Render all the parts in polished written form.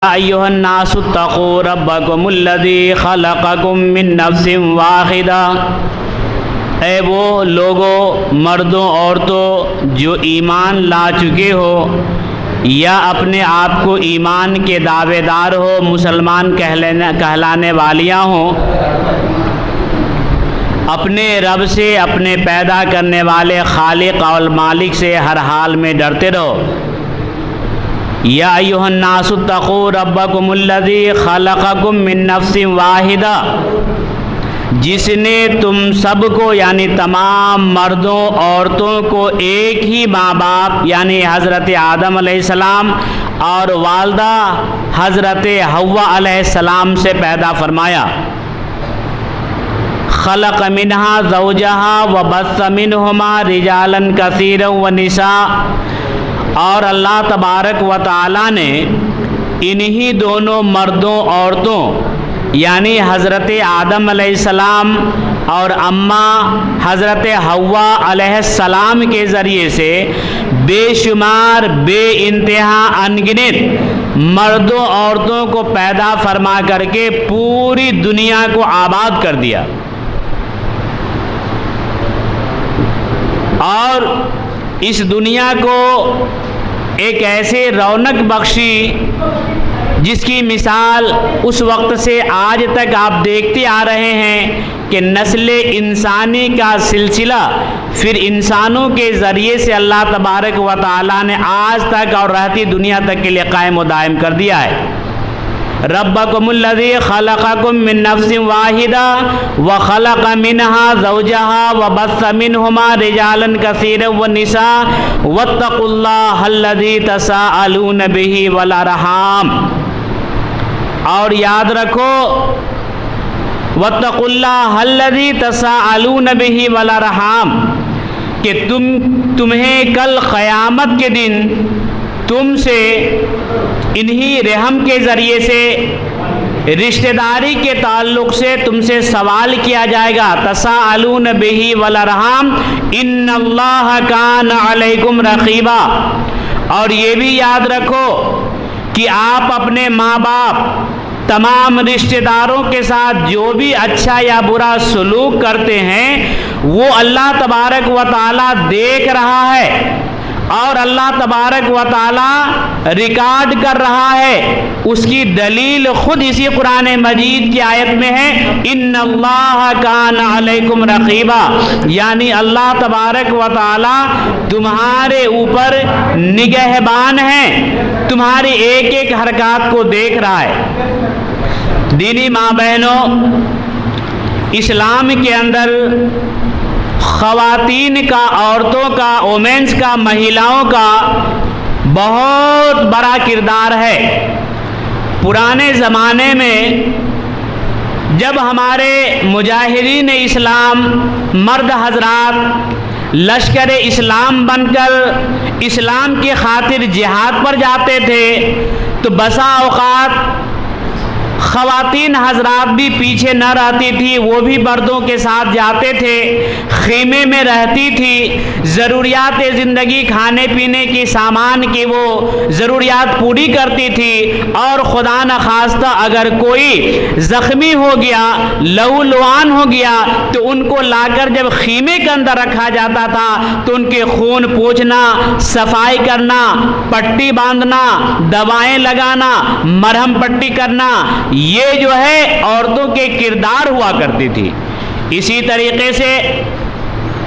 ایھا الناس اتقوا ربکم الذی خلقکم من نفس واحدہ، اے وہ لوگوں، مردوں عورتوں جو ایمان لا چکے ہو یا اپنے آپ کو ایمان کے دعوے دار ہو، مسلمان کہلانے والیاں ہوں، اپنے رب سے، اپنے پیدا کرنے والے خالق اور مالک سے ہر حال میں ڈرتے رہو۔ یا ایھا الناس اتقوا ربکم الذی خلقکم من نفس واحدہ، جس نے تم سب کو یعنی تمام مردوں عورتوں کو ایک ہی ماں باپ یعنی حضرت آدم علیہ السلام اور والدہ حضرت حوا علیہ السلام سے پیدا فرمایا۔ خلق منہا زوجہا وبث منہما رجالا کثیرا ونساء، اور اللہ تبارک و تعالی نے انہی دونوں مردوں عورتوں یعنی حضرت آدم علیہ السلام اور اماں حضرت حوا علیہ السلام کے ذریعے سے بے شمار بے انتہا انگنت مردوں عورتوں کو پیدا فرما کر کے پوری دنیا کو آباد کر دیا، اور اس دنیا کو ایک ایسے رونق بخشی جس کی مثال اس وقت سے آج تک آپ دیکھتے آ رہے ہیں کہ نسل انسانی کا سلسلہ پھر انسانوں کے ذریعے سے اللہ تبارک و تعالیٰ نے آج تک اور رہتی دنیا تک کے لیے قائم و دائم کر دیا ہے۔ ربکم الذی خلقکم من نفس واحدہ وخلق منہا زوجہا وبث منہما رجالا کثیرا ونساء واتقوا اللہ الذی تساءلون بہ والارحام، اور یاد رکھو واتقوا اللہ الذی تساءلون بہ والارحام کہ تمہیں کل قیامت کے دن تم سے انہی رحم کے ذریعے سے رشتہ داری کے تعلق سے تم سے سوال کیا جائے گا۔ تساءلون بہ والارحام ان اللہ کان علیکم رقیبا، اور یہ بھی یاد رکھو کہ آپ اپنے ماں باپ تمام رشتہ داروں کے ساتھ جو بھی اچھا یا برا سلوک کرتے ہیں وہ اللہ تبارک و تعالیٰ دیکھ رہا ہے، اور اللہ تبارک و تعالیٰ ریکارڈ کر رہا ہے۔ اس کی دلیل خود اسی قرآن مجید کی آیت میں ہے، ان اللہ کان علیکم رقیبا، یعنی اللہ تبارک و تعالیٰ تمہارے اوپر نگہبان ہے، تمہاری ایک ایک حرکات کو دیکھ رہا ہے۔ دینی ماں بہنوں، اسلام کے اندر خواتین کا، عورتوں کا، وومنس کا، مہیلاؤں کا بہت بڑا کردار ہے۔ پرانے زمانے میں جب ہمارے مجاہدین اسلام مرد حضرات لشکر اسلام بن کر اسلام کی خاطر جہاد پر جاتے تھے تو بسا اوقات خواتین حضرات بھی پیچھے نہ رہتی تھی، وہ بھی مردوں کے ساتھ جاتے تھے، خیمے میں رہتی تھی، ضروریات زندگی کھانے پینے کی سامان کی وہ ضروریات پوری کرتی تھی، اور خدا نخواستہ اگر کوئی زخمی ہو گیا، لہو لعان ہو گیا تو ان کو لا کر جب خیمے کے اندر رکھا جاتا تھا تو ان کے خون پوچھنا، صفائی کرنا، پٹی باندھنا، دوائیں لگانا، مرہم پٹی کرنا، یہ جو ہے عورتوں کے کردار ہوا کرتی تھی۔ اسی طریقے سے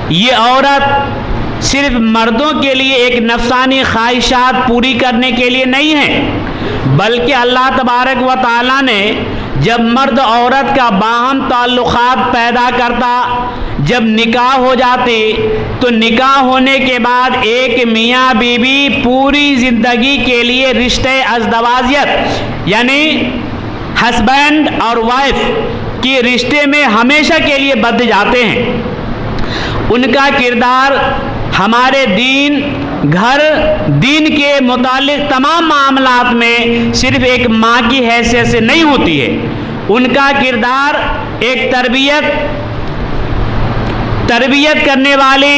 یہ عورت صرف مردوں کے لیے ایک نفسانی خواہشات پوری کرنے کے لیے نہیں ہے، بلکہ اللہ تبارک و تعالیٰ نے جب مرد عورت کا باہم تعلقات پیدا کرتا، جب نکاح ہو جاتی تو نکاح ہونے کے بعد ایک میاں بیوی پوری زندگی کے لیے رشتے ازدواجیت یعنی ہسبینڈ اور وائف کی رشتے میں ہمیشہ کے لیے بندھ جاتے ہیں۔ ان کا کردار ہمارے دین، گھر، دین کے متعلق تمام معاملات میں صرف ایک ماں کی حیثیت سے نہیں ہوتی ہے، ان کا کردار ایک تربیت کرنے والی،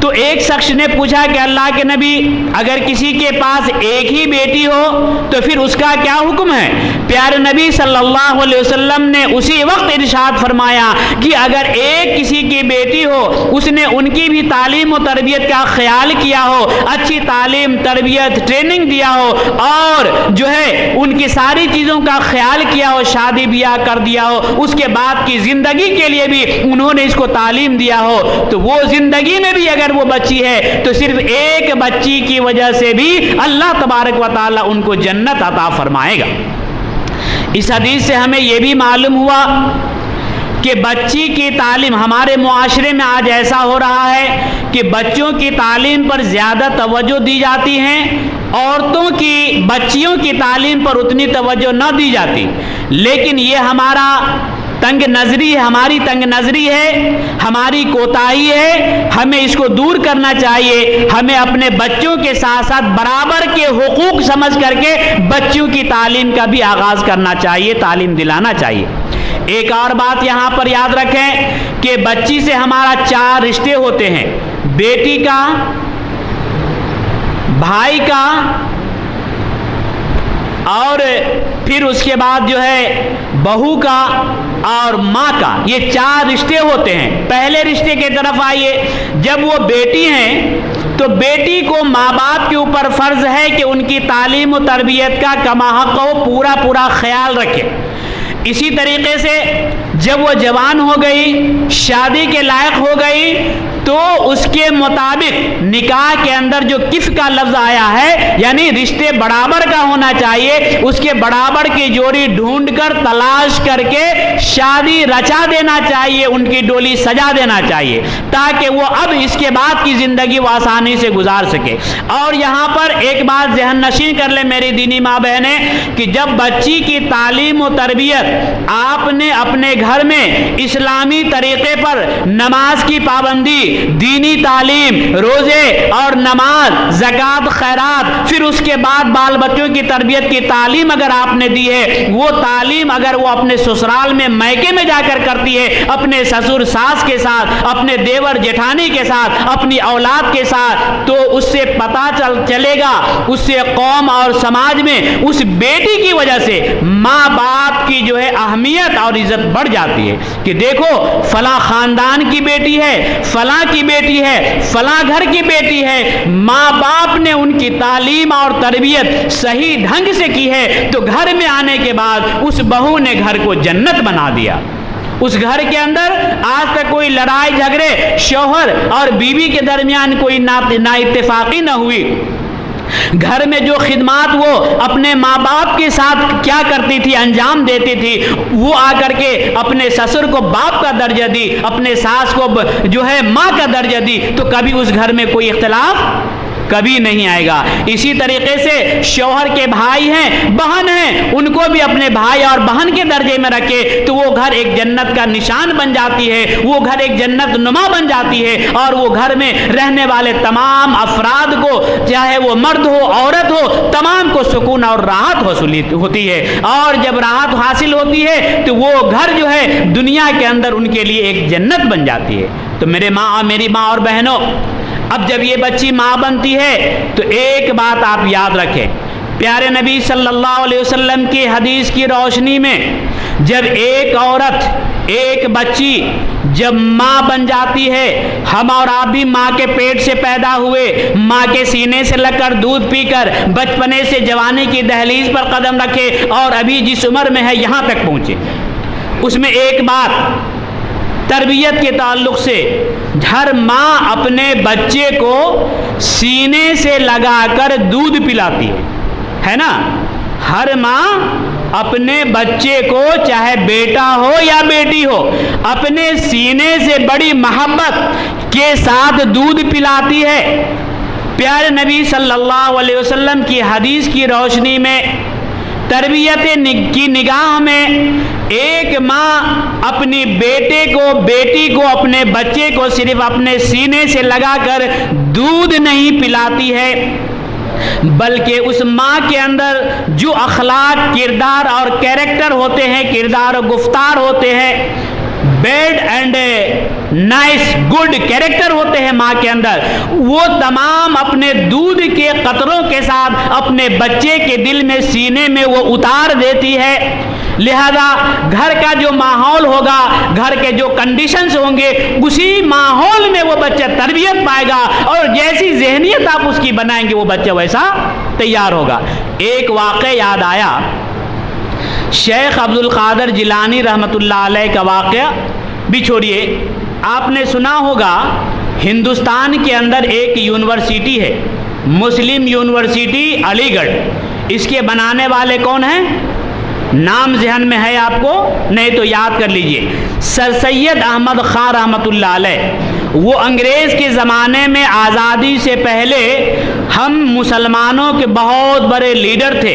تو ایک شخص نے پوچھا کہ اللہ کے نبی اگر کسی کے پاس ایک ہی بیٹی ہو تو پھر اس کا کیا حکم ہے؟ پیارے نبی صلی اللہ علیہ وسلم نے اسی وقت ارشاد فرمایا کہ اگر ایک کسی کی بیٹی ہو اس نے ان کی بھی تعلیم و تربیت کا خیال کیا ہو، اچھی تعلیم تربیت ٹریننگ دیا ہو اور جو ہے ان کی ساری چیزوں کا خیال کیا ہو، شادی بیاہ کر دیا ہو، اس کے بعد کی زندگی کے لیے بھی انہوں نے اس کو تعلیم دیا ہو، تو وہ زندگی میں بھی اگر وہ بچی ہے تو صرف ایک بچی کی وجہ سے بھی اللہ تبارک و تعالی ان کو جنت عطا فرمائے گا۔ اس حدیث سے ہمیں یہ بھی معلوم ہوا کہ بچی کی تعلیم، ہمارے معاشرے میں آج ایسا ہو رہا ہے کہ بچوں کی تعلیم پر زیادہ توجہ دی جاتی ہے، عورتوں کی بچیوں کی تعلیم پر اتنی توجہ نہ دی جاتی، لیکن یہ ہمارا تنگ نظری ہے، ہماری تنگ نظری ہے، ہماری کوتاہی ہے، ہمیں اس کو دور کرنا چاہیے۔ ہمیں اپنے بچوں کے ساتھ ساتھ برابر کے حقوق سمجھ کر کے بچوں کی تعلیم کا بھی آغاز کرنا چاہیے، تعلیم دلانا چاہیے۔ ایک اور بات یہاں پر یاد رکھیں کہ بچی سے ہمارا 4 رشتے ہوتے ہیں، بیٹی کا، بھائی کا، اور پھر اس کے بعد جو ہے بہو کا اور ماں کا، یہ 4 رشتے ہوتے ہیں۔ پہلے رشتے کی طرف آئیے، جب وہ بیٹی ہیں تو بیٹی کو ماں باپ کے اوپر فرض ہے کہ ان کی تعلیم و تربیت کا کما حق وہ پورا خیال رکھے۔ اسی طریقے سے جب وہ جوان ہو گئی، شادی کے لائق ہو گئی، تو اس کے مطابق نکاح کے اندر جو کف کا لفظ آیا ہے یعنی رشتے برابر کا ہونا چاہیے، اس کے برابر کی جوڑی ڈھونڈ کر تلاش کر کے شادی رچا دینا چاہیے، ان کی ڈولی سجا دینا چاہیے تاکہ وہ اب اس کے بعد کی زندگی وہ آسانی سے گزار سکے۔ اور یہاں پر ایک بات ذہن نشین کر لیں میری دینی ماں بہنیں کہ جب بچی کی تعلیم و تربیت آپ نے اپنے گھر میں اسلامی طریقے پر نماز کی پابندی، دینی تعلیم، روزے اور نماز، زکوٰۃ، خیرات، پھر اس کے بعد بال بچوں کی تربیت کی تعلیم اگر آپ نے دی ہے، وہ تعلیم اگر وہ اپنے سسرال میں میکے میں جا کر کرتی ہے، اپنے سسر ساس کے ساتھ، اپنے دیور جیٹھانی کے ساتھ، اپنی اولاد کے ساتھ، تو اس سے پتہ چلے گا، اس سے قوم اور سماج میں اس بیٹی کی وجہ سے ماں باپ کی جو ہے اہمیت اور عزت بڑھ جاتی ہے کہ دیکھو فلاں خاندان کی بیٹی ہے، فلاں کی بیٹی ہے، فلاں گھر کی بیٹی ہے، ماں باپ نے ان کی تعلیم اور تربیت صحیح ڈھنگ سے کی ہے، تو گھر میں آنے کے بعد اس بہو نے گھر کو جنت بنا دیا۔ اس گھر کے اندر آج تک کوئی لڑائی جھگڑے شوہر اور بیوی کے درمیان کوئی نا اتفاقی نہ ہوئی۔ گھر میں جو خدمات وہ اپنے ماں باپ کے ساتھ کیا کرتی تھی، انجام دیتی تھی، وہ آ کر کے اپنے سسر کو باپ کا درجہ دی، اپنے ساس کو جو ہے ماں کا درجہ دی، تو کبھی اس گھر میں کوئی اختلاف کبھی نہیں آئے گا۔ اسی طریقے سے شوہر کے بھائی ہیں، بہن ہیں، ان کو بھی اپنے بھائی اور بہن کے درجے میں رکھے تو وہ گھر ایک جنت کا نشان بن جاتی ہے، وہ گھر ایک جنت نما بن جاتی ہے، اور وہ گھر میں رہنے والے تمام افراد کو، چاہے وہ مرد ہو عورت ہو، تمام کو سکون اور راحت حاصل ہوتی ہے، اور جب راحت حاصل ہوتی ہے تو وہ گھر جو ہے دنیا کے اندر ان کے لیے ایک جنت بن جاتی ہے۔ تو میری ماں اور بہنوں، اب جب یہ بچی ماں بنتی ہے تو ایک بات آپ یاد رکھیں، پیارے نبی صلی اللہ علیہ وسلم کی حدیث کی روشنی میں جب ایک عورت، ایک بچی جب ماں بن جاتی ہے، ہم اور آپ بھی ماں کے پیٹ سے پیدا ہوئے، ماں کے سینے سے لگ کر دودھ پی کر بچپنے سے جوانی کی دہلیز پر قدم رکھے اور ابھی جس عمر میں ہے یہاں تک پہنچے، اس میں ایک بات تربیت کے تعلق سے، ہر ماں اپنے بچے کو سینے سے لگا کر دودھ پلاتی ہے نا؟ ہر ماں اپنے بچے کو، چاہے بیٹا ہو یا بیٹی ہو، اپنے سینے سے بڑی محبت کے ساتھ دودھ پلاتی ہے۔ پیارے نبی صلی اللہ علیہ وسلم کی حدیث کی روشنی میں، تربیت کی نگاہ میں، ایک ماں اپنی بیٹی کو اپنے بچے کو صرف اپنے سینے سے لگا کر دودھ نہیں پلاتی ہے، بلکہ اس ماں کے اندر جو اخلاق، کردار اور کیریکٹر ہوتے ہیں، کردار و گفتار ہوتے ہیں، bad and nice good character ہوتے ہیں ماں کے اندر، وہ تمام اپنے دودھ کے قطروں کے ساتھ اپنے بچے کے دل میں، سینے میں وہ اتار دیتی ہے۔ لہذا گھر کا جو ماحول ہوگا، گھر کے جو کنڈیشنز ہوں گے، اسی ماحول میں وہ بچہ تربیت پائے گا، اور جیسی ذہنیت آپ اس کی بنائیں گے وہ بچہ ویسا تیار ہوگا۔ ایک واقعہ یاد آیا، شیخ عبد القادر جیلانی رحمۃ اللہ علیہ کا واقعہ بھی چھوڑیے، آپ نے سنا ہوگا ہندوستان کے اندر ایک یونیورسٹی ہے، مسلم یونیورسٹی علی گڑھ، اس کے بنانے والے کون ہیں؟ نام ذہن میں ہے آپ کو؟ نہیں تو یاد کر لیجئے، سر سید احمد خان رحمۃ اللہ علیہ۔ وہ انگریز کے زمانے میں آزادی سے پہلے ہم مسلمانوں کے بہت بڑے لیڈر تھے،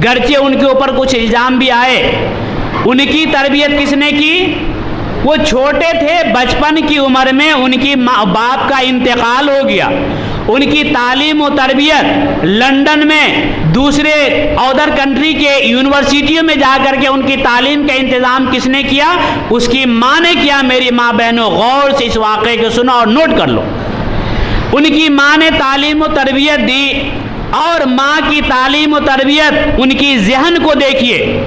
گرچہ ان کے اوپر کچھ الزام بھی آئے۔ ان کی تربیت کس نے کی؟ وہ چھوٹے تھے، بچپن کی عمر میں ان کی باپ کا انتقال ہو گیا۔ ان کی تعلیم و تربیت لندن میں دوسرے ادر کنٹری کے یونیورسٹیوں میں جا کر کے ان کی تعلیم کا انتظام کس نے کیا؟ اس کی ماں نے کیا۔ میری ماں بہنوں، غور سے اس واقعے کو سنو اور نوٹ کر لو۔ ان کی ماں نے تعلیم و تربیت دی، اور ماں کی تعلیم و تربیت ان کی ذہن کو دیکھیے،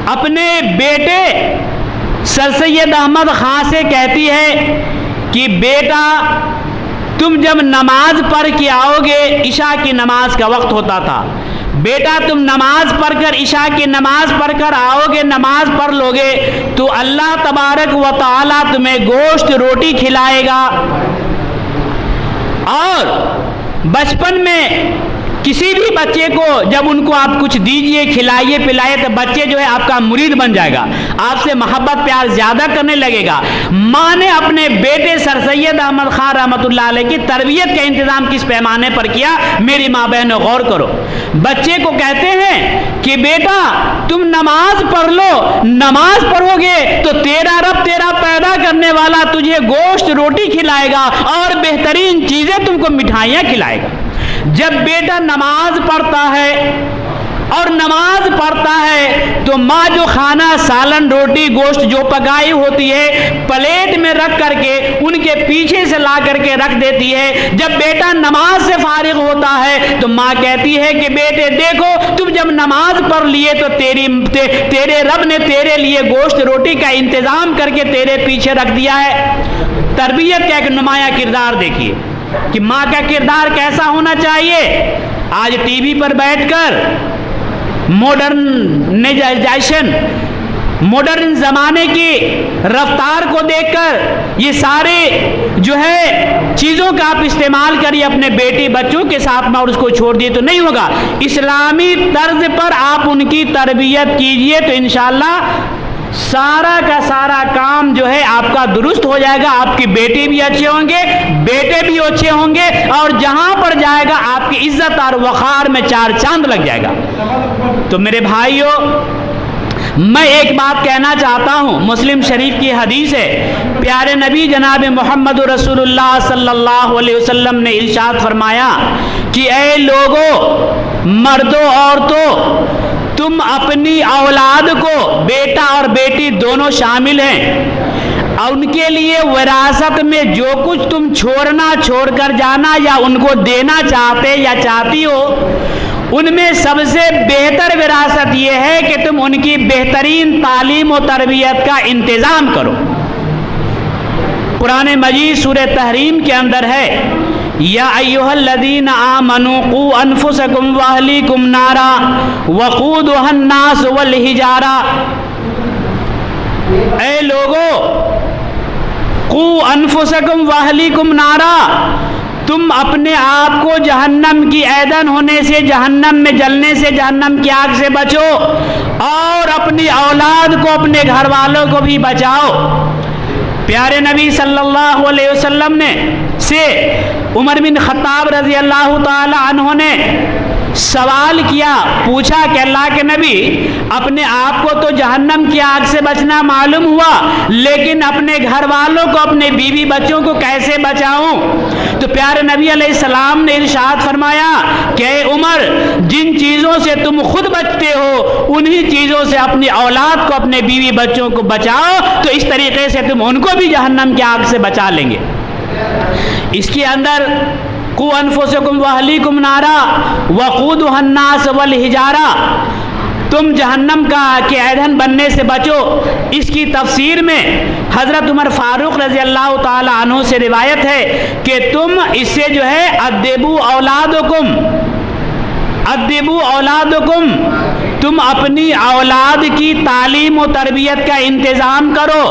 اپنے بیٹے سر سید احمد خان سے کہتی ہے کہ بیٹا تم جب نماز پڑھ کے آؤ گے، عشاء کی نماز کا وقت ہوتا تھا، بیٹا تم نماز پڑھ کر، عشاء کی نماز پڑھ کر آؤ گے، نماز پڑھ لو گے تو اللہ تبارک و تعالیٰ تمہیں گوشت روٹی کھلائے گا۔ اور بچپن میں کسی بھی بچے کو جب ان کو آپ کچھ دیجئے، کھلائیے پلائیے، تو بچے جو ہے آپ کا مرید بن جائے گا، آپ سے محبت پیار زیادہ کرنے لگے گا۔ ماں نے اپنے بیٹے سر سید احمد خان رحمۃ اللہ علیہ کی تربیت کا انتظام کس پیمانے پر کیا؟ میری ماں بہنوں غور کرو، بچے کو کہتے ہیں کہ بیٹا تم نماز پڑھ لو، نماز پڑھو گے تو تیرا رب، تیرا پیدا کرنے والا تجھے گوشت روٹی کھلائے گا اور بہترین چیزیں تم کو مٹھائیاں کھلائے گا۔ جب بیٹا نماز پڑھتا ہے اور نماز پڑھتا ہے تو ماں جو کھانا، سالن، روٹی، گوشت جو پکائی ہوتی ہے پلیٹ میں رکھ کر کے ان کے پیچھے سے لا کر کے رکھ دیتی ہے۔ جب بیٹا نماز سے فارغ ہوتا ہے تو ماں کہتی ہے کہ بیٹے دیکھو تم جب نماز پڑھ لیے تو تیرے رب نے تیرے لیے گوشت روٹی کا انتظام کر کے تیرے پیچھے رکھ دیا ہے۔ تربیت کا ایک نمایاں کردار دیکھیے کہ ماں کا کردار کیسا ہونا چاہیے۔ آج ٹی وی پر بیٹھ کر ماڈرنائزیشن، ماڈرن زمانے کی رفتار کو دیکھ کر یہ سارے جو ہے چیزوں کا آپ استعمال کریے اپنے بیٹی بچوں کے ساتھ میں اور اس کو چھوڑ دیے تو نہیں ہوگا۔ اسلامی طرز پر آپ ان کی تربیت کیجئے تو انشاءاللہ سارا کا سارا کام جو ہے آپ کا درست ہو جائے گا۔ آپ کی بیٹی بھی اچھے ہوں گے، بیٹے بھی اچھے ہوں گے، اور جہاں پر جائے گا آپ کی عزت اور وقار میں چار چاند لگ جائے گا۔ تو میرے بھائیوں، میں ایک بات کہنا چاہتا ہوں، مسلم شریف کی حدیث ہے، پیارے نبی جناب محمد رسول اللہ صلی اللہ علیہ وسلم نے ارشاد فرمایا کہ اے لوگو، مردوں عورتوں، تم اپنی اولاد کو، بیٹا اور بیٹی دونوں شامل ہیں، اور ان کے لیے وراثت میں جو کچھ تم چھوڑ کر جانا یا ان کو دینا چاہتے یا چاہتی ہو، ان میں سب سے بہتر وراثت یہ ہے کہ تم ان کی بہترین تعلیم و تربیت کا انتظام کرو۔ قرآن مجید سورہ تحریم کے اندر ہے، یا ایھا الذین آمنوا قوا انفسکم واہلیکم نارا وقودھا الناس والحجارہ، اے لوگو قوا انفسکم واہلیکم نارا، تم اپنے آپ کو جہنم کی ایندھن ہونے سے، جہنم میں جلنے سے، جہنم کی آگ سے بچو، اور اپنی اولاد کو، اپنے گھر والوں کو بھی بچاؤ۔ پیارے نبی صلی اللہ علیہ وسلم نے سے عمر بن خطاب رضی اللہ تعالی عنہ نے سوال کیا، پوچھا کہ اللہ کے نبی اپنے آپ کو تو جہنم کی آگ سے بچنا معلوم ہوا، لیکن اپنے گھر والوں کو، اپنے بیوی بچوں کو کیسے بچاؤں؟ تو پیارے نبی علیہ السلام نے ارشاد فرمایا کہ اے عمر، جن چیزوں سے تم خود بچتے ہو انہی چیزوں سے اپنی اولاد کو، اپنے بیوی بچوں کو بچاؤ، تو اس طریقے سے تم ان کو بھی جہنم کی آگ سے بچا لیں گے۔ اس کے اندر قوا انفسکم واہلیکم نارا وقودھا الناس والحجارہ، تم جہنم کے ایندھن بننے سے بچو۔ اس کی تفسیر میں حضرت عمر فاروق رضی اللہ تعالی عنہ سے روایت ہے کہ تم اس سے جو ہے ادبوا اولادکم، تم اپنی اولاد کی تعلیم و تربیت کا انتظام کرو۔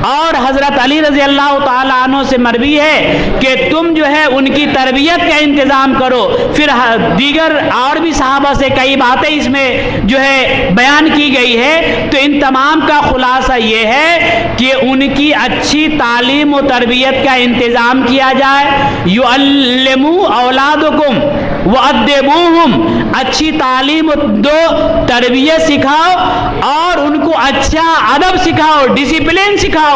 اور حضرت علی رضی اللہ تعالیٰ عنہ سے مروی ہے کہ تم جو ہے ان کی تربیت کا انتظام کرو۔ پھر دیگر اور بھی صحابہ سے کئی باتیں اس میں جو ہے بیان کی گئی ہے، تو ان تمام کا خلاصہ یہ ہے کہ ان کی اچھی تعلیم و تربیت کا انتظام کیا جائے۔ یعلموا اولادکم وادبوہم، اچھی تعلیم دو، تربیت سکھاؤ اور ان کو اچھا ادب سکھاؤ، ڈسپلن سکھاؤ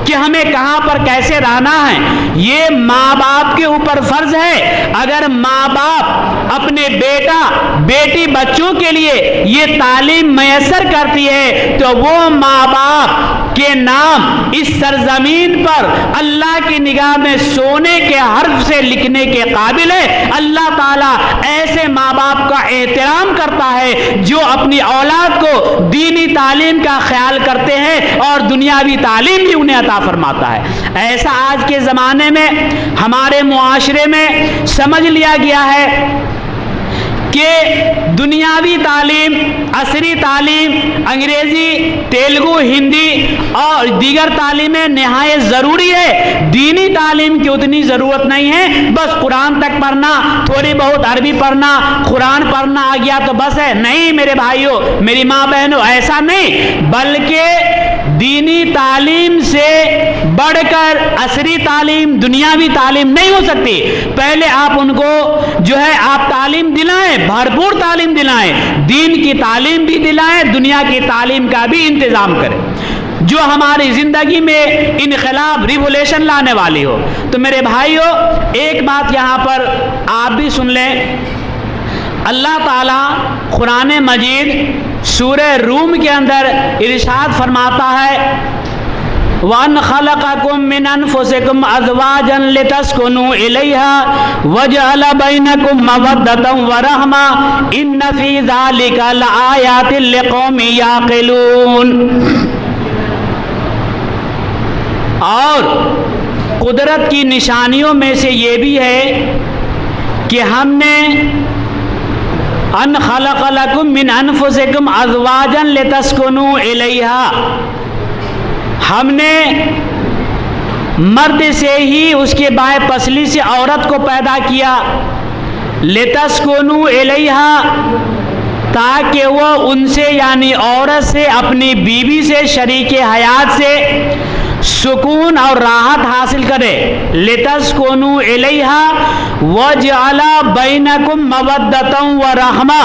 کہ ہمیں کہاں پر کیسے رہنا ہے۔ یہ ماں باپ کے اوپر فرض ہے۔ اگر ماں باپ اپنے بیٹا بیٹی بچوں کے لیے یہ تعلیم میسر کرتی ہے تو وہ ماں باپ کے نام اس سرزمین پر اللہ کی نگاہ میں سونے کے حرف سے لکھنے کے قابل ہے۔ اللہ تعالیٰ ایسے ماں باپ کا احترام کرتا ہے جو اپنی اولاد کو دینی تعلیم کا خیال کرتے ہیں اور دنیاوی تعلیم بھی انہیں عطا فرماتا ہے۔ ایسا آج کے زمانے میں ہمارے معاشرے میں سمجھ لیا گیا ہے کہ دنیاوی تعلیم، عصری تعلیم، انگریزی، تیلگو، ہندی اور دیگر تعلیمیں نہایت ضروری ہے، دینی تعلیم کی اتنی ضرورت نہیں ہے۔ بس قرآن تک پڑھنا، تھوڑی بہت عربی پڑھنا، قرآن پڑھنا آ گیا تو بس ہے۔ نہیں میرے بھائیوں، میری ماں بہنوں، ایسا نہیں، بلکہ دینی تعلیم سے بڑھ کر عصری تعلیم، دنیاوی تعلیم نہیں ہو سکتی۔ پہلے آپ ان کو جو ہے آپ تعلیم دلائیں، بھرپور تعلیم دلائیں، دین کی تعلیم بھی دلائیں، دنیا کی تعلیم کا بھی انتظام کریں جو ہماری زندگی میں انقلاب، ریولیوشن لانے والی ہو۔ تو میرے بھائیوں، ایک بات یہاں پر آپ بھی سن لیں، اللہ تعالیٰ قرآن مجید سورہ روم کے اندر ارشاد فرماتا ہے وَأَنْ خَلَقَكُم مِّنْ أَنفُسِكُمْ أَزْوَاجًا لِتَسْكُنُوا إِلَيْهَا وَجَعَلَ بَيْنَكُم مَّوَدَّةً وَرَحْمَةً إِنَّ فِي ذَلِكَ لَآيَاتٍ لِقَوْمٍ يَعْقِلُونَ۔ اور قدرت کی نشانیوں میں سے یہ بھی ہے کہ ہم نے ان خلق لکم من انفسکم ازواجا لتسکنوا الیہا، ہم نے مرد سے ہی اس کے بائیں پسلی سے عورت کو پیدا کیا، لتسکنوا الیہا، تاکہ وہ ان سے یعنی عورت سے، اپنی بیوی سے، شریک حیات سے سکون اور راحت حاصل کرے۔ لتسکنوا الیہا وجعل بینکم مودۃ ورحمہ،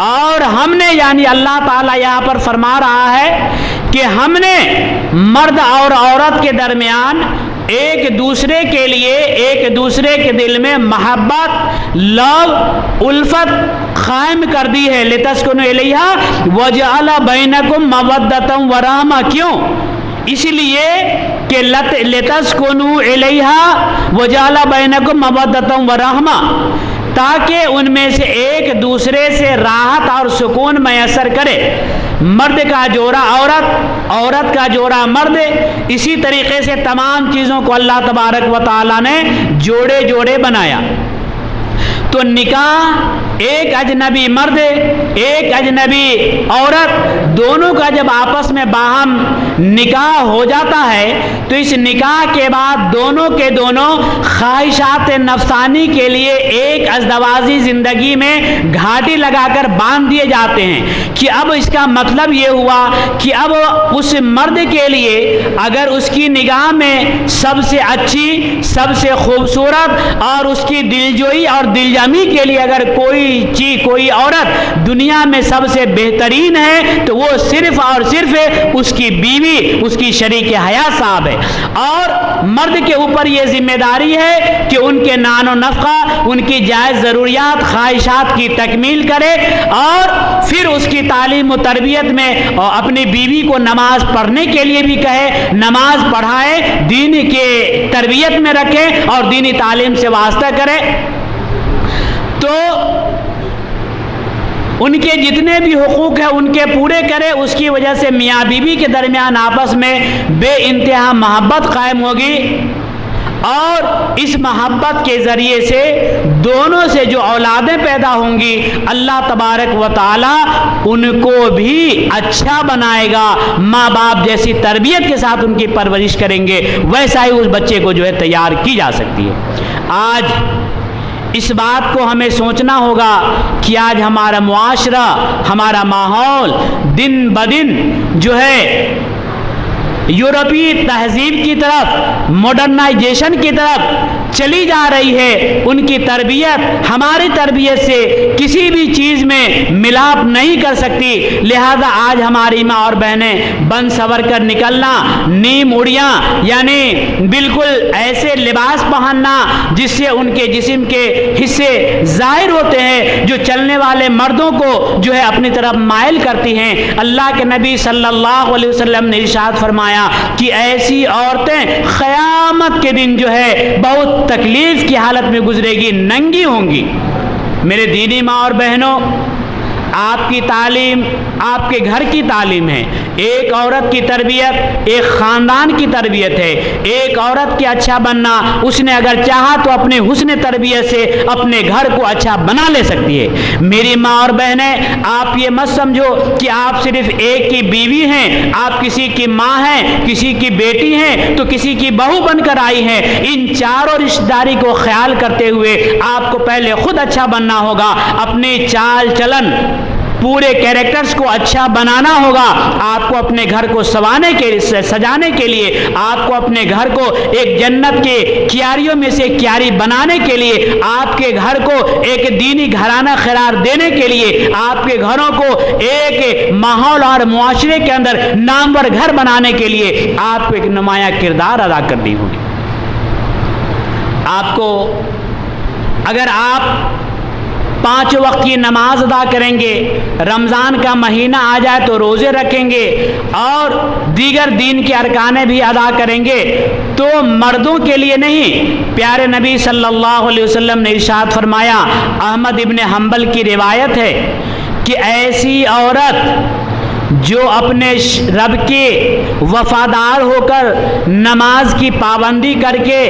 اور ہم نے یعنی اللہ تعالیٰ یہاں پر فرما رہا ہے کہ ہم نے مرد اور عورت کے درمیان ایک دوسرے کے لیے، ایک دوسرے کے دل میں محبت، لو، الفت قائم کر دی ہے۔ لتسکنوا الیہا وجعل بینکم مودۃ ورحمہ، کیوں؟ اس لیے کہ لتسکنوا الیہا وجعل بینکم مودۃ ورحمہ، تاکہ ان میں سے ایک دوسرے سے راحت اور سکون میسر کرے۔ مرد کا جوڑا عورت، عورت کا جوڑا مرد، اسی طریقے سے تمام چیزوں کو اللہ تبارک و تعالیٰ نے جوڑے جوڑے بنایا۔ تو نکاح ایک اجنبی مرد، ایک اجنبی عورت، دونوں کا جب آپس میں باہم نکاح ہو جاتا ہے تو اس نکاح کے بعد دونوں کے دونوں خواہشات نفسانی کے لیے ایک ازدواجی زندگی میں گھاٹی لگا کر باندھ دیے جاتے ہیں کہ اب اس کا مطلب یہ ہوا کہ اب اس مرد کے لیے اگر اس کی نگاہ میں سب سے اچھی، سب سے خوبصورت اور اس کی دلجوئی اور دلجمی کے لیے اگر کوئی عورت دنیا میں سب سے بہترین ہے تو وہ صرف اور صرف اس کی بیوی، اس کی شریک حیات صاحب ہے، اور مرد کے اوپر یہ ذمہ داری ہے کہ ان کے نان و نفقہ، ان کی جائز ضروریات، خواہشات کی تکمیل کرے، اور پھر اس کی تعلیم و تربیت میں اپنی بیوی کو نماز پڑھنے کے لیے بھی کہے، نماز پڑھائے، دین کے تربیت میں رکھے اور دینی تعلیم سے واسطہ کرے۔ تو ان کے جتنے بھی حقوق ہیں ان کے پورے کرے، اس کی وجہ سے میاں بیوی کے درمیان آپس میں بے انتہا محبت قائم ہوگی، اور اس محبت کے ذریعے سے دونوں سے جو اولادیں پیدا ہوں گی اللہ تبارک و تعالی ان کو بھی اچھا بنائے گا، ماں باپ جیسی تربیت کے ساتھ ان کی پرورش کریں گے، ویسا ہی اس بچے کو جو ہے تیار کی جا سکتی ہے۔ آج اس بات کو ہمیں سوچنا ہوگا کہ آج ہمارا معاشرہ، ہمارا ماحول دن بدن جو ہے یورپی تہذیب کی طرف، ماڈرنائزیشن کی طرف چلی جا رہی ہے۔ ان کی تربیت ہماری تربیت سے کسی بھی چیز میں ملاپ نہیں کر سکتی، لہذا آج ہماری ماں اور بہنیں بن سور کر نکلنا، نیم اڑیاں یعنی بالکل ایسے لباس پہننا جس سے ان کے جسم کے حصے ظاہر ہوتے ہیں، جو چلنے والے مردوں کو جو ہے اپنی طرف مائل کرتی ہیں۔ اللہ کے نبی صلی اللہ علیہ وسلم نے ارشاد فرمایا کہ ایسی عورتیں قیامت کے دن جو ہے بہت تکلیف کی حالت میں گزرے گی، ننگی ہوں گی۔ میرے دینی ماں اور بہنوں، آپ کی تعلیم آپ کے گھر کی تعلیم ہے، ایک عورت کی تربیت ایک خاندان کی تربیت ہے۔ ایک عورت کے اچھا بننا اس نے اگر چاہا تو اپنے حسن تربیت سے اپنے گھر کو اچھا بنا لے سکتی ہے۔ میری ماں اور بہنیں، آپ یہ مت سمجھو کہ آپ صرف ایک کی بیوی ہیں، آپ کسی کی ماں ہیں، کسی کی بیٹی ہیں تو کسی کی بہو بن کر آئی ہیں۔ ان چاروں رشتہ داری کو خیال کرتے ہوئے آپ کو پہلے خود اچھا بننا ہوگا، اپنی چال چلن پورے کیریکٹرز کو اچھا بنانا ہوگا۔ آپ کو اپنے گھر کو سجانے کے لیے، آپ کو اپنے گھر کو ایک جنت کے کیاریوں میں سے کیاری بنانے کے لیے، آپ کے گھر کو ایک دینی گھرانہ قرار دینے کے لیے، آپ کے گھروں کو ایک ماحول اور معاشرے کے اندر نامور گھر بنانے کے لیے آپ کو ایک نمایاں کردار ادا کرنی ہوگی۔ آپ کو اگر آپ 5 وقت کی نماز ادا کریں گے، رمضان کا مہینہ آ جائے تو روزے رکھیں گے اور دیگر دین کے ارکان بھی ادا کریں گے تو مردوں کے لیے نہیں، پیارے نبی صلی اللہ علیہ وسلم نے ارشاد فرمایا، احمد ابن حنبل کی روایت ہے کہ ایسی عورت جو اپنے رب کے وفادار ہو کر نماز کی پابندی کر کے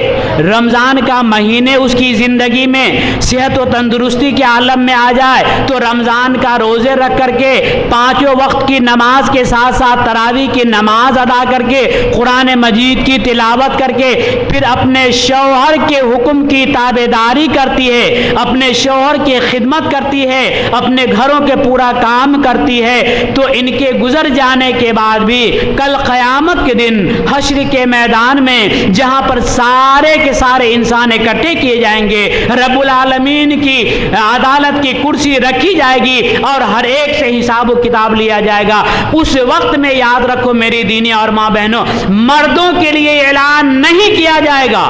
رمضان کا مہینے اس کی زندگی میں صحت و تندرستی کے عالم میں آ جائے تو رمضان کا روزے رکھ کر کے 5 وقت کی نماز کے ساتھ ساتھ تراویح کی نماز ادا کر کے قرآن مجید کی تلاوت کر کے پھر اپنے شوہر کے حکم کی تابعداری کرتی ہے، اپنے شوہر کی خدمت کرتی ہے، اپنے گھروں کے پورا کام کرتی ہے، تو ان کے گزر جانے کے بعد بھی کل قیامت کے دن حشر کے میدان میں جہاں پر سارے کے سارے انسان اکٹھے کیے جائیں گے، رب العالمین کی عدالت کی کرسی رکھی جائے گی اور ہر ایک سے حساب و کتاب لیا جائے گا۔ اس وقت میں یاد رکھو میری دینی اور ماں بہنوں، مردوں کے لیے اعلان نہیں کیا جائے گا،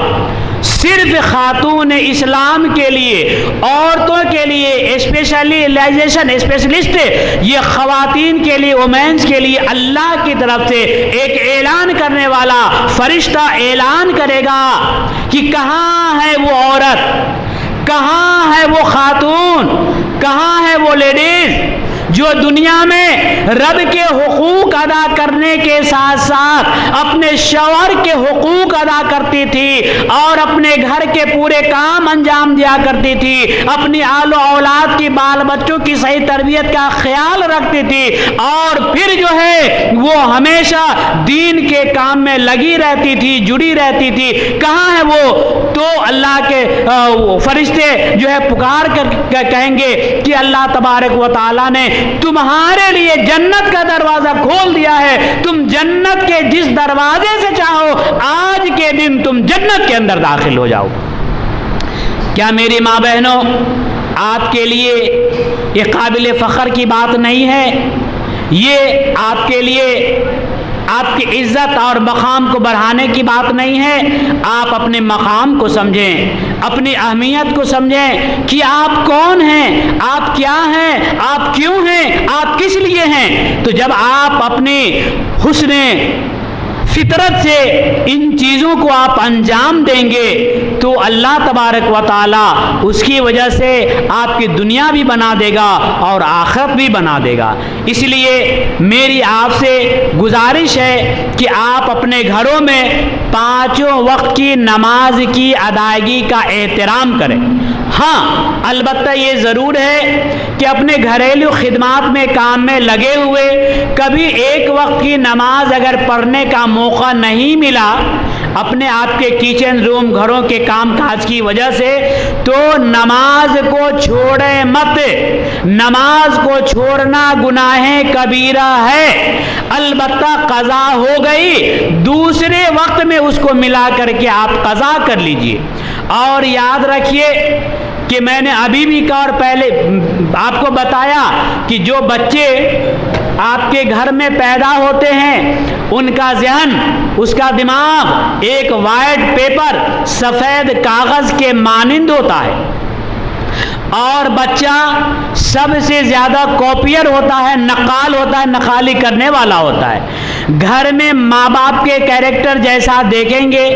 صرف خاتون اسلام کے لیے، عورتوں کے لیے اسپیشلسٹ یہ خواتین کے لیے، وومینز کے لیے اللہ کی طرف سے ایک اعلان کرنے والا فرشتہ اعلان کرے گا کہ کہاں ہے وہ عورت، کہاں ہے وہ خاتون، کہاں ہے وہ لیڈیز جو دنیا میں رب کے حقوق ادا کرنے کے ساتھ ساتھ اپنے شوہر کے حقوق ادا کرتی تھی اور اپنے گھر کے پورے کام انجام دیا کرتی تھی، اپنی آل و اولاد کی بال بچوں کی صحیح تربیت کا خیال رکھتی تھی، اور پھر جو ہے وہ ہمیشہ دین کے کام میں لگی رہتی تھی، جڑی رہتی تھی۔ کہاں ہے وہ؟ تو اللہ کے فرشتے جو ہے پکار کر کہیں گے کہ اللہ تبارک و تعالیٰ نے تمہارے لیے جنت کا دروازہ کھول دیا ہے، تم جنت کے جس دروازے سے چاہو آج کے دن تم جنت کے اندر داخل ہو جاؤ۔ کیا میری ماں بہنوں آپ کے لیے یہ قابل فخر کی بات نہیں ہے؟ یہ آپ کے لیے آپ کی عزت اور مقام کو بڑھانے کی بات نہیں ہے؟ آپ اپنے مقام کو سمجھیں، اپنی اہمیت کو سمجھیں کہ آپ کون ہیں، آپ کیا ہیں، آپ کیوں ہیں، آپ کس لیے ہیں۔ تو جب آپ اپنی حسن فطرت سے ان چیزوں کو آپ انجام دیں گے تو اللہ تبارک و تعالیٰ اس کی وجہ سے آپ کی دنیا بھی بنا دے گا اور آخرت بھی بنا دے گا۔ اس لیے میری آپ سے گزارش ہے کہ آپ اپنے گھروں میں 5 وقت کی نماز کی ادائیگی کا احترام کریں۔ ہاں البتہ یہ ضرور ہے کہ اپنے گھریلو خدمات میں کام میں لگے ہوئے کبھی ایک وقت کی نماز اگر پڑھنے کا موقع نہیں ملا اپنے آپ کے کچن روم گھروں کے کام کاج کی وجہ سے، تو نماز کو چھوڑیں مت۔ نماز کو چھوڑنا گناہ کبیرہ ہے، البتہ قضا ہو گئی، دوسرے وقت میں اس کو ملا کر کے آپ قضا کر لیجئے۔ اور یاد رکھیے کہ میں نے ابھی بھی کہا اور پہلے آپ کو بتایا کہ جو بچے آپ کے گھر میں پیدا ہوتے ہیں ان کا ذہن، اس کا دماغ ایک وائٹ پیپر، سفید کاغذ کے مانند ہوتا ہے، اور بچہ سب سے زیادہ کاپیر ہوتا ہے، نقال ہوتا ہے، نقالی کرنے والا ہوتا ہے۔ گھر میں ماں باپ کے کیریکٹر جیسا دیکھیں گے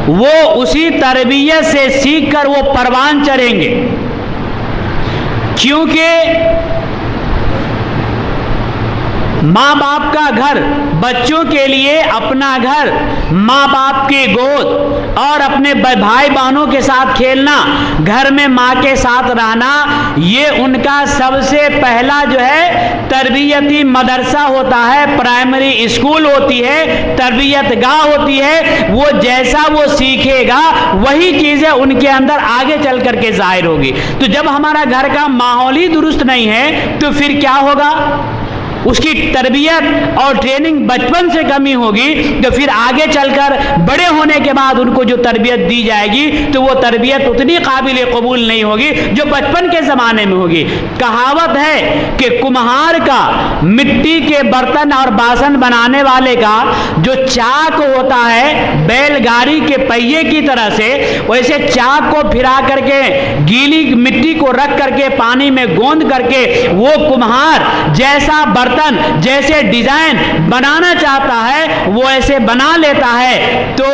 وہ اسی تربیت سے سیکھ کر وہ پروان چڑھیں گے، کیونکہ ماں باپ کا گھر بچوں کے لیے اپنا گھر، ماں باپ کی گود اور اپنے بھائی بہنوں کے ساتھ کھیلنا، گھر میں ماں کے ساتھ رہنا، یہ ان کا سب سے پہلا جو ہے تربیتی مدرسہ ہوتا ہے، پرائمری اسکول ہوتی ہے، تربیت گاہ ہوتی ہے۔ وہ جیسا وہ سیکھے گا وہی چیزیں ان کے اندر آگے چل کر کے ظاہر ہوگی۔ تو جب ہمارا گھر کا ماحول ہی درست نہیں ہے تو پھر کیا ہوگا؟ اس کی تربیت اور ٹریننگ بچپن سے کمی ہوگی تو پھر آگے چل کر بڑے ہونے کے بعد ان کو جو تربیت دی جائے گی تو وہ تربیت اتنی قابل قبول نہیں ہوگی جو بچپن کے زمانے میں ہوگی۔ کہاوت ہے کہ کمہار کا، مٹی کے برتن اور باسن بنانے والے کا جو چاک ہوتا ہے بیل گاڑی کے پہیے کی طرح سے، ویسے چاک کو پھرا کر کے گیلی مٹی کو رکھ کر کے پانی میں گوندھ کر کے وہ کمہار جیسا برتن جیسے ڈیزائن بنانا چاہتا ہے وہ ایسے بنا لیتا ہے۔ تو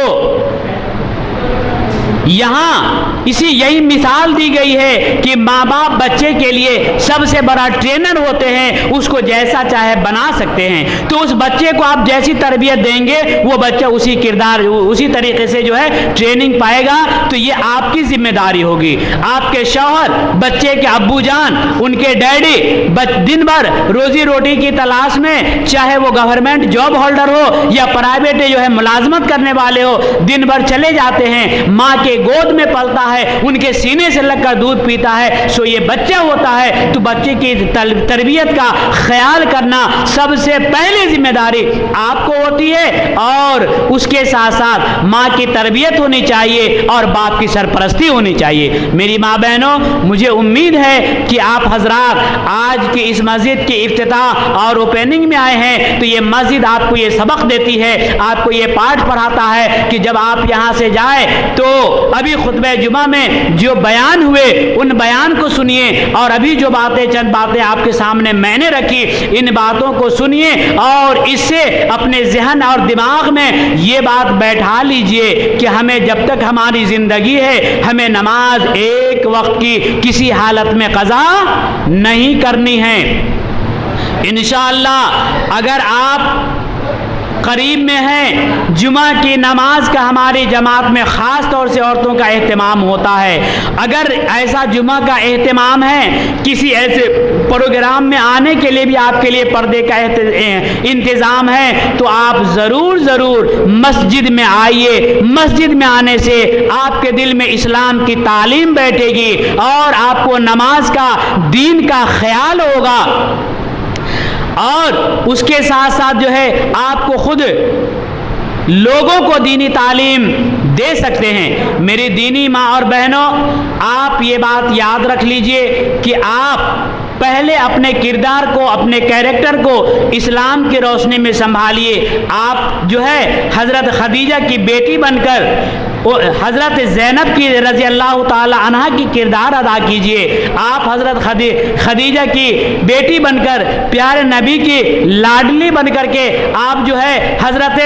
یہاں یہی مثال دی گئی ہے کہ ماں باپ بچے کے لیے سب سے بڑا ٹرینر ہوتے ہیں، اس کو جیسا چاہے بنا سکتے ہیں۔ تو اس بچے کو آپ جیسی تربیت دیں گے وہ بچہ اسی کردار اسی طریقے سے جو ہے ٹریننگ پائے گا۔ تو یہ آپ کی ذمہ داری ہوگی۔ آپ کے شوہر، بچے کے ابو جان، ان کے ڈیڈی دن بھر روزی روٹی کی تلاش میں، چاہے وہ گورنمنٹ جاب ہولڈر ہو یا پرائیویٹ جو ہے ملازمت کرنے والے ہو، دن بھر چلے جاتے ہیں، ماں کے گود میں پلتا ہے، ان کے سینے سے لگ کر دودھ پیتا ہے، سو یہ بچہ ہوتا ہے۔ تو بچے کی تربیت کا خیال کرنا سب سے پہلے ذمہ داری آپ کو ہوتی ہے، اور اس کے ساتھ ساتھ ماں کی تربیت ہونی چاہیے اور باپ کی سرپرستی ہونی چاہیے۔ میری ماں بہنوں، مجھے امید ہے کہ آپ حضرات آج کی اس مسجد کی افتتاح اور اوپننگ میں آئے ہیں تو یہ مسجد آپ کو یہ سبق دیتی ہے، آپ کو یہ پاٹھ پڑھاتا ہے کہ جب آپ یہاں سے جائیں تو ابھی خطبہ جمعہ میں جو بیان ہوئے ان بیان کو سنیے، اور ابھی جو چند باتیں آپ کے سامنے میں نے رکھی ان باتوں کو سنیے، اور اس سے اپنے ذہن اور دماغ میں یہ بات بیٹھا لیجئے کہ ہمیں جب تک ہماری زندگی ہے ہمیں نماز ایک وقت کی کسی حالت میں قضا نہیں کرنی ہے۔ انشاءاللہ اگر آپ قریب میں ہیں، جمعہ کی نماز کا ہماری جماعت میں خاص طور سے عورتوں کا اہتمام ہوتا ہے۔ اگر ایسا جمعہ کا اہتمام ہے، کسی ایسے پروگرام میں آنے کے لیے بھی آپ کے لیے پردے کا انتظام ہے، تو آپ ضرور مسجد میں آئیے۔ مسجد میں آنے سے آپ کے دل میں اسلام کی تعلیم بیٹھے گی اور آپ کو نماز کا، دین کا خیال ہوگا، اور اس کے ساتھ ساتھ جو ہے آپ کو خود لوگوں کو دینی تعلیم دے سکتے ہیں۔ میری دینی ماں اور بہنوں، آپ یہ بات یاد رکھ لیجئے کہ آپ پہلے اپنے کردار کو، اپنے کیریکٹر کو اسلام کی روشنی میں سنبھالیے۔ آپ جو ہے حضرت خدیجہ کی بیٹی بن کر حضرت زینب کی رضی اللہ تعالی عنہا کی کردار ادا کیجئے۔ آپ حضرت خدیجہ کی بیٹی بن کر، پیارے نبی کی لاڈلی بن کر کے آپ جو ہے حضرت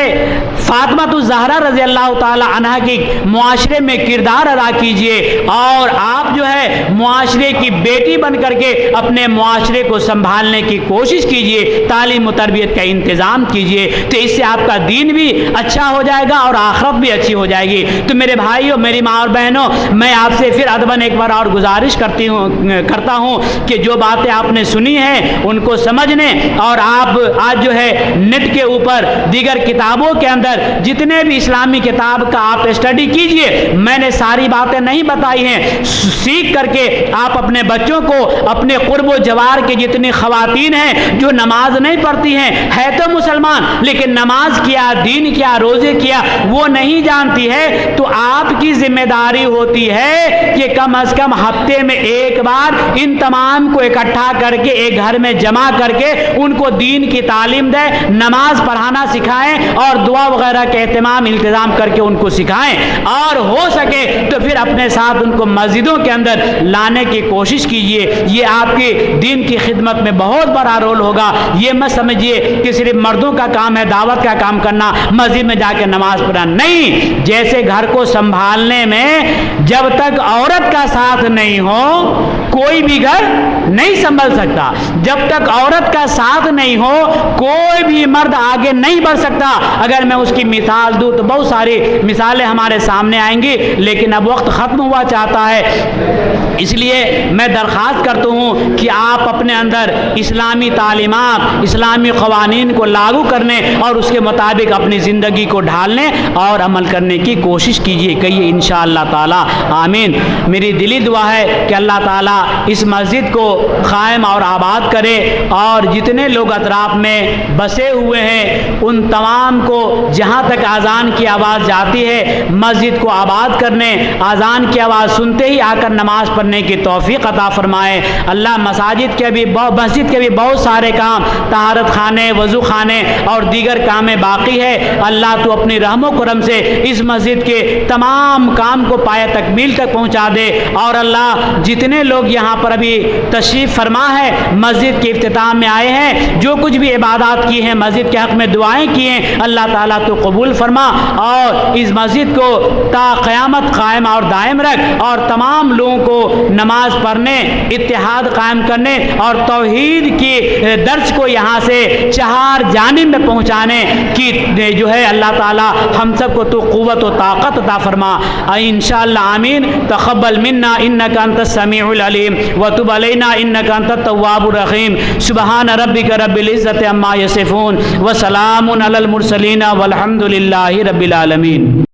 فاطمہ الزہرا رضی اللہ تعالی عنہا کی معاشرے میں کردار ادا کیجئے، اور آپ جو ہے معاشرے کی بیٹی بن کر کے اپنے معاشرے کو سنبھالنے کی کوشش کیجئے، تعلیم و تربیت کا انتظام کیجئے، تو اس سے آپ کا دین بھی اچھا ہو جائے گا اور آخرت بھی اچھی ہو جائے گی۔ تو میرے بھائیوں، میری ماں اور بہنوں، میں آپ سے پھر ادباً ایک بار اور گزارش کرتا ہوں کہ جو باتیں آپ نے سنی ہیں ان کو سمجھنے، اور آپ آج جو ہے نیٹ کے اوپر دیگر کتابوں کے اندر جتنے بھی اسلامی کتاب کا آپ اسٹڈی کیجئے۔ میں نے ساری باتیں نہیں بتائی ہیں، سیکھ کر کے آپ اپنے بچوں کو، اپنے قرب و جوار کے جتنی خواتین ہیں جو نماز نہیں پڑھتی ہیں، ہے تو مسلمان لیکن نماز کیا، دین کیا، روزے کیا وہ نہیں جانتی ہے، تو آپ کی ذمہ داری ہوتی ہے کہ کم از کم ہفتے میں ایک بار ان تمام کو اکٹھا کر کے ایک گھر میں جمع کر کے ان کو دین کی تعلیم دیں، نماز پڑھانا سکھائیں اور دعا وغیرہ کے انتظام کر کے ان کو سکھائیں، اور ہو سکے تو پھر اپنے ساتھ ان کو مسجدوں کے اندر لانے کی کوشش کیجئے۔ یہ آپ کی دین کی خدمت میں بہت بڑا رول ہوگا۔ یہ مت سمجھیے کہ صرف مردوں کا کام ہے دعوت کا کام کرنا، مسجد میں جا کے نماز پڑھنا، نہیں۔ جیسے گھر کو سنبھالنے میں جب تک عورت کا ساتھ نہیں ہو کوئی بھی گھر نہیں سنبھل سکتا، جب تک عورت کا ساتھ نہیں ہو کوئی بھی مرد آگے نہیں بڑھ سکتا۔ اگر میں اس کی مثال دوں تو بہت ساری مثالیں ہمارے سامنے آئیں گی، لیکن اب وقت ختم ہوا چاہتا ہے، اس لیے میں درخواست کرتا ہوں کہ آپ اپنے اندر اسلامی تعلیمات، اسلامی قوانین کو لاگو کرنے اور اس کے مطابق اپنی زندگی کو ڈھالنے اور عمل کرنے کی کوشش کیجئے، کہیے انشاءاللہ تعالی آمین۔ میری دلی دعا ہے کہ اللہ تعالیٰ اس مسجد کو قائم اور آباد کرے، اور جتنے لوگ اطراف میں بسے ہوئے ہیں ان تمام کو جہاں تک اذان کی آواز جاتی ہے مسجد کو آباد کرنے، اذان کی آواز سنتے ہی آ کر نماز پڑھنے کی توفیق عطا فرمائے۔ اللہ مسجد کے بھی بہت سارے کام، طہارت خانے، وضو خانے اور دیگر کامیں باقی ہے، اللہ تو اپنی رحم و کرم سے اس مسجد کے تمام کام کو پایہ تکمیل تک پہنچا دے، اور اللہ جتنے لوگ یہاں پر ابھی تشریف فرما ہے مسجد کے افتتاح میں آئے ہیں، جو کچھ بھی عبادات کی ہیں، مسجد کے حق میں دعائیں کی ہیں، اللہ تعالیٰ تو قبول فرما، اور اس مسجد کو تا قیامت قائم اور دائم رکھ، اور تمام لوگوں کو نماز پڑھنے، اتحاد قائم کرنے اور توحید کی درس کو یہاں سے چہار جانب میں پہنچانے کی جو ہے اللہ تعالیٰ ہم سب کو تو قوت و طاقت عطا فرما، انشاءاللہ آمین۔ تقبل منا انک انت السمیع العلیم وتب علینا انک انت التواب الرحیم۔ سبحان ربک رب العزت عما یصفون وسلام علی المرسلین والحمد للہ رب العالمین۔